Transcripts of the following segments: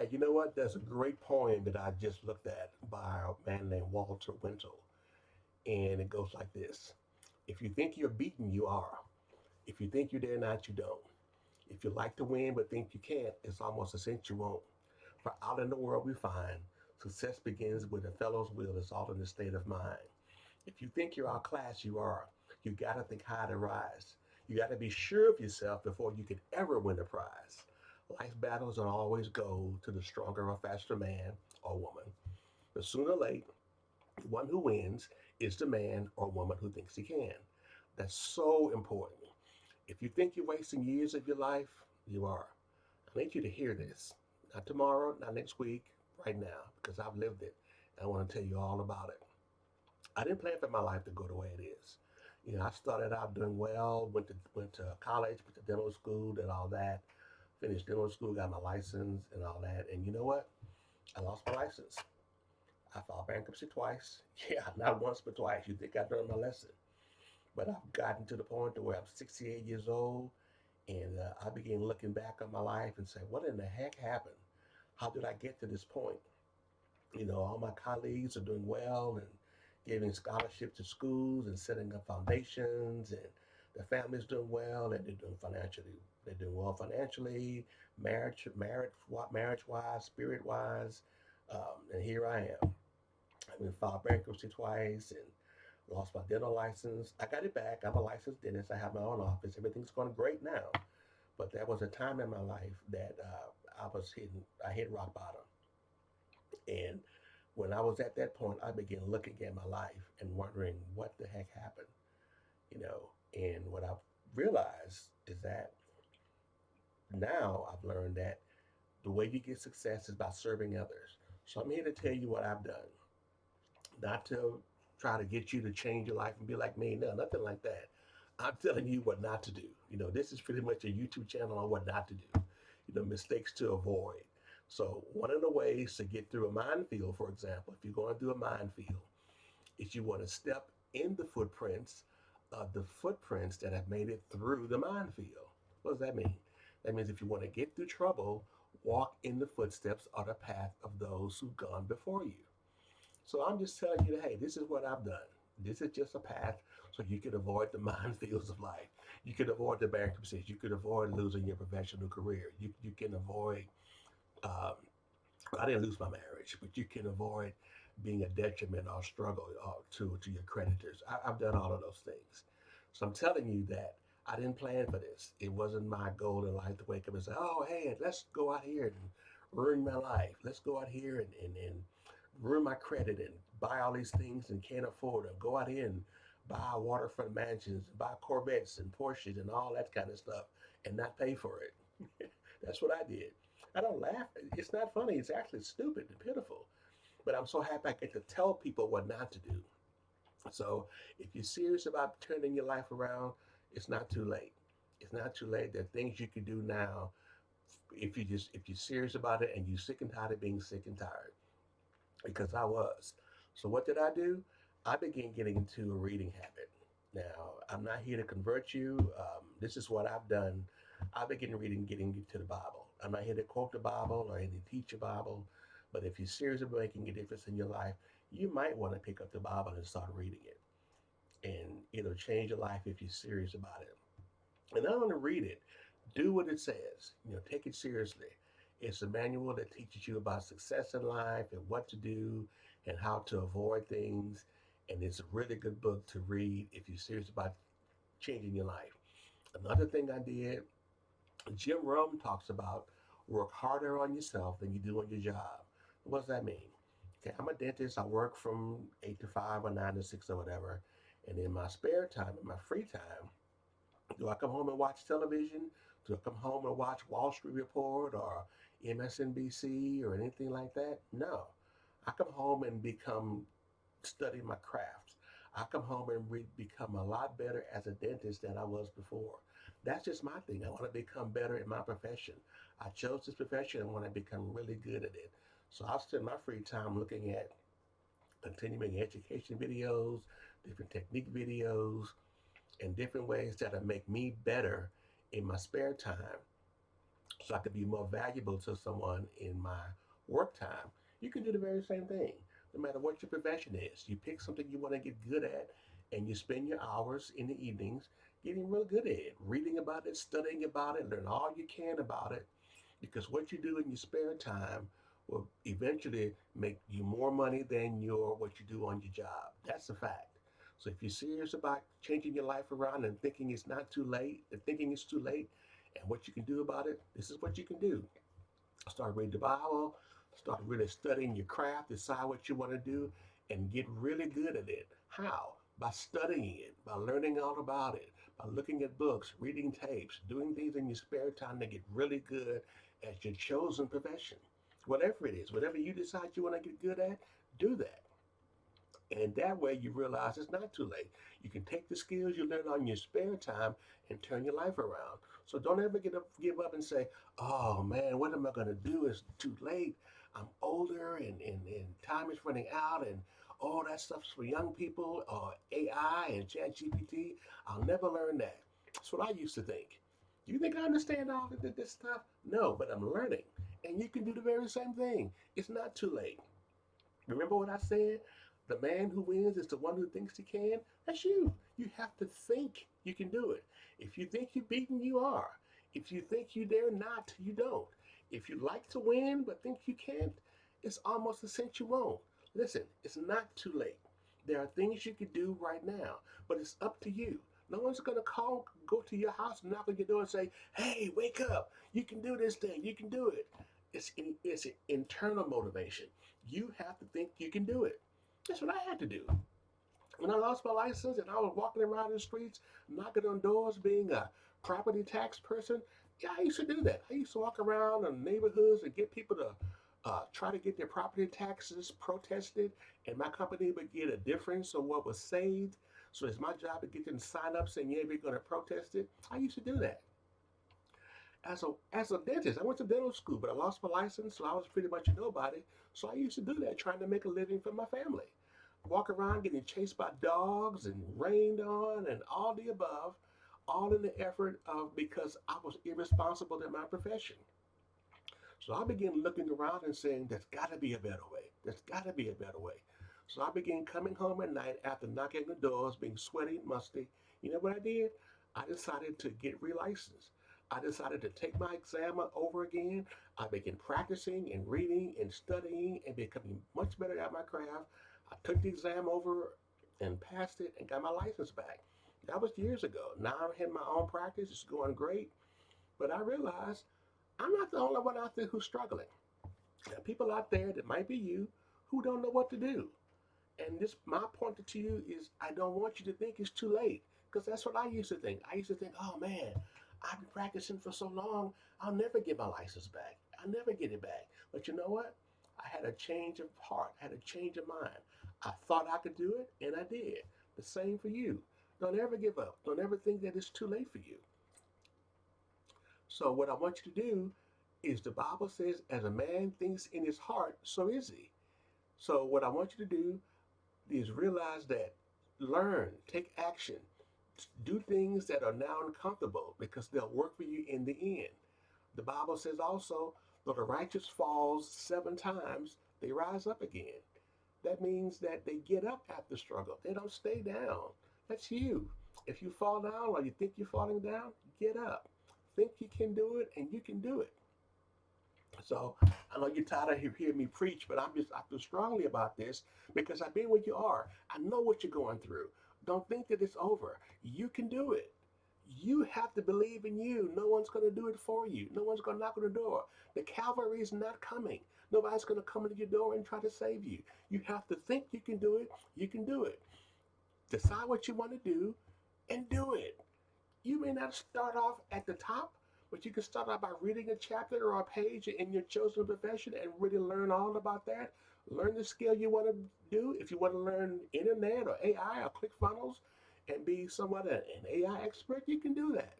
And you know what? There's a great poem that I just looked at by a man named Walter Wintle. And it goes like this: if you think you're beaten, you are. If you think you dare not, you don't. If you like to win but think you can't, it's almost a cinch you won't. For out in the world we find success begins with a fellow's will. It's all in the state of mind. If you think you're outclassed, you are. You gotta think high to rise. You gotta be sure of yourself before you could ever win a prize. Life's battles don't always go to the stronger or faster man or woman. But sooner or late, the one who wins is the man or woman who thinks he can. That's so important. If you think you're wasting years of your life, you are. I need you to hear this. Not tomorrow, not next week, right now, because I've lived it. And I want to tell you all about it. I didn't plan for my life to go the way it is. You know, I started out doing well, went to college, went to dental school, did all that, finished dental school, got my license and all that. And you know what? I lost my license. I filed bankruptcy twice. Yeah, not once but twice. You think I learned my lesson? But I've gotten to the point to where I'm 68 years old, and I began looking back on my life and say, what in the heck happened? How did I get to this point? You know, all my colleagues are doing well and giving scholarships to schools and setting up foundations, and the family's doing well and they're doing financially. They're doing well financially, marriage wise, spirit wise. And here I am. I've been filed bankruptcy twice and lost my dental license. I got it back. I'm a licensed dentist. I have my own office. Everything's going great now. But there was a time in my life that I hit rock bottom. And when I was at that point, I began looking at my life and wondering what the heck happened, you know. And what I've realized is that now I've learned that the way you get success is by serving others. So I'm here to tell you what I've done, not to try to get you to change your life and be like me. No, nothing like that. I'm telling you what not to do. You know, this is pretty much a YouTube channel on what not to do, you know, mistakes to avoid. So, one of the ways to get through a minefield, for example, if you're going through a minefield, is you want to step in the footprints that have made it through the minefield. What does that mean? That means if you want to get through trouble, walk in the footsteps or the path of those who've gone before you. So I'm just telling you that, hey, this is what I've done. This is just a path so you can avoid the minefields of life. You can avoid the bankruptcies. You can avoid losing your professional career. You can avoid, um, I didn't lose my marriage, but you can avoid being a detriment or struggle to your creditors. I've done all of those things. So I'm telling you that I didn't plan for this. It wasn't my goal in life to wake up and say, oh, hey, let's go out here and ruin my life. Let's go out here and ruin my credit and buy all these things and can't afford them. Go out here and buy waterfront mansions, buy Corvettes and Porsches and all that kind of stuff and not pay for it. That's what I did. I don't laugh. It's not funny. It's actually stupid and pitiful. But I'm so happy I get to tell people what not to do. So if you're serious about turning your life around, it's not too late. It's not too late. There are things you can do now if you're serious about it and you're sick and tired of being sick and tired. Because I was. So what did I do? I began getting into a reading habit. Now, I'm not here to convert you. This is what I've done. I began reading, getting into the Bible. I'm not here to quote the Bible or here to teach the Bible, but if you're serious about making a difference in your life, you might want to pick up the Bible and start reading it. And it'll change your life if you're serious about it. And not only read it, do what it says. You know, take it seriously. It's a manual that teaches you about success in life and what to do and how to avoid things. And it's a really good book to read if you're serious about changing your life. Another thing I did, Jim Rome talks about work harder on yourself than you do on your job. What does that mean? Okay, I'm a dentist. I work from 8 to 5 or 9 to 6 or whatever. And in my spare time, in my free time, do I come home and watch television? Do I come home and watch Wall Street Report or MSNBC or anything like that? No. I come home and study my craft. I come home and become a lot better as a dentist than I was before. That's just my thing. I want to become better in my profession. I chose this profession and want to become really good at it. So I'll spend my free time looking at continuing education videos, different technique videos, and different ways that'll make me better in my spare time so I could be more valuable to someone in my work time. You can do the very same thing. No matter what your profession is, you pick something you want to get good at, and you spend your hours in the evenings getting real good at it, reading about it, studying about it, learn all you can about it. Because what you do in your spare time will eventually make you more money than your what you do on your job. That's a fact. So if you're serious about changing your life around and thinking it's not too late, and thinking it's too late, and what you can do about it, this is what you can do. Start reading the Bible, start really studying your craft, decide what you want to do, and get really good at it. How? By studying it, by learning all about it, by looking at books, reading tapes, doing things in your spare time to get really good at your chosen profession. Whatever it is, whatever you decide you want to get good at, do that. And that way you realize it's not too late. You can take the skills you learn on your spare time and turn your life around. So don't ever give up and say, oh man, what am I going to do? It's too late. I'm older and time is running out and all that stuff's for young people, AI and ChatGPT. I'll never learn that. That's what I used to think. Do you think I understand all of this stuff? No, but I'm learning. And you can do the very same thing. It's not too late. Remember what I said? The man who wins is the one who thinks he can. That's you. You have to think you can do it. If you think you're beaten, you are. If you think you dare not, you don't. If you like to win but think you can't, it's almost a cinch you won't. Listen, it's not too late. There are things you can do right now, but it's up to you. No one's gonna go to your house and knock on your door and say, "Hey, wake up! You can do this thing. You can do it." It's an internal motivation. You have to think you can do it. That's what I had to do. When I lost my license and I was walking around the streets, knocking on doors, being a property tax person, yeah, I used to do that. I used to walk around in neighborhoods and get people to try to get their property taxes protested, and my company would get a difference of what was saved. So it's my job to get them to sign up saying, yeah, we're going to protest it. I used to do that as a dentist. I went to dental school, but I lost my license, so I was pretty much a nobody. So I used to do that, trying to make a living for my family. Walk around getting chased by dogs and rained on and all the above, all in the effort of because I was irresponsible in my profession. So I began looking around and saying, there's got to be a better way. There's got to be a better way. So I began coming home at night after knocking on doors, being sweaty and musty. You know what I did? I decided to get relicensed. I decided to take my exam over again. I began practicing and reading and studying and becoming much better at my craft. I took the exam over and passed it and got my license back. That was years ago. Now I'm in my own practice. It's going great. But I realized I'm not the only one out there who's struggling. There are people out there that might be you who don't know what to do. And this, my point to you is, I don't want you to think it's too late, because that's what I used to think. I used to think, oh man, I've been practicing for so long, I'll never get my license back. I'll never get it back. But you know what? I had a change of heart, I had a change of mind. I thought I could do it, and I did. The same for you. Don't ever give up. Don't ever think that it's too late for you. So what I want you to do is, the Bible says, as a man thinks in his heart, so is he. So what I want you to do is realize that, learn, take action, do things that are now uncomfortable because they'll work for you in the end. The Bible says also, though the righteous falls 7 times, they rise up again. That means that they get up after struggle. They don't stay down. That's you. If you fall down or you think you're falling down, get up. Think you can do it, and you can do it. So I know you're tired of hearing me preach, but I feel strongly about this because I've been where you are. I know what you're going through. Don't think that it's over. You can do it. You have to believe in you. No one's going to do it for you. No one's going to knock on the door. The cavalry is not coming. Nobody's going to come to your door and try to save you. You have to think you can do it. You can do it. Decide what you want to do and do it. You may not start off at the top, but you can start out by reading a chapter or a page in your chosen profession and really learn all about that. Learn the skill you want to do. If you want to learn internet or AI or ClickFunnels and be somewhat an AI expert, you can do that.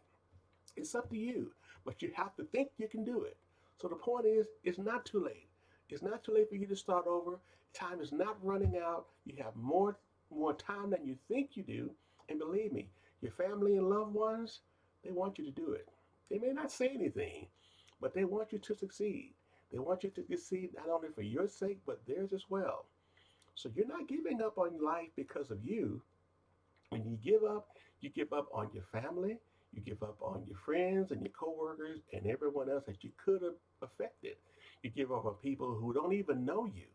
It's up to you, but you have to think you can do it. So the point is, it's not too late. It's not too late for you to start over. Time is not running out. You have more time than you think you do. And believe me, your family and loved ones, they want you to do it. They may not say anything, but they want you to succeed. They want you to succeed not only for your sake, but theirs as well. So you're not giving up on life because of you. When you give up on your family, you give up on your friends and your coworkers and everyone else that you could have affected. You give up on people who don't even know you.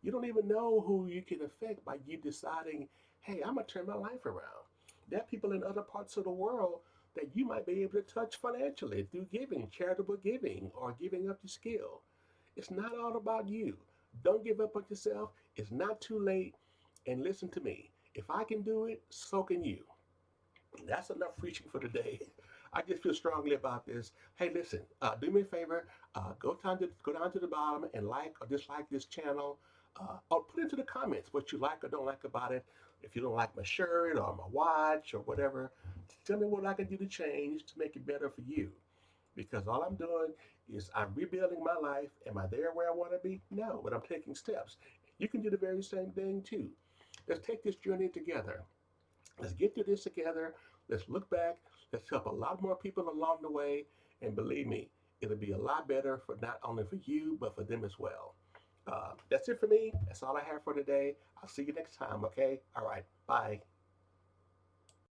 You don't even know who you can affect by you deciding, hey, I'm going to turn my life around. There are people in other parts of the world that you might be able to touch financially through giving, charitable giving, or giving up your skill. It's not all about you. Don't give up on yourself. It's not too late. And listen to me. If I can do it, so can you. That's enough preaching for today. I just feel strongly about this. Hey, listen, do me a favor. Go down to the bottom and like or dislike this channel. Or put into the comments what you like or don't like about it. If you don't like my shirt or my watch or whatever, tell me what I can do to change to make it better for you. Because all I'm doing is I'm rebuilding my life. Am I there where I want to be? No, but I'm taking steps. You can do the very same thing too. Let's take this journey together. Let's get through this together. Let's look back. Let's help a lot more people along the way. And believe me, it'll be a lot better for not only for you, but for them as well. That's it for me. That's all I have for today. I'll see you next time, okay? All right. Bye.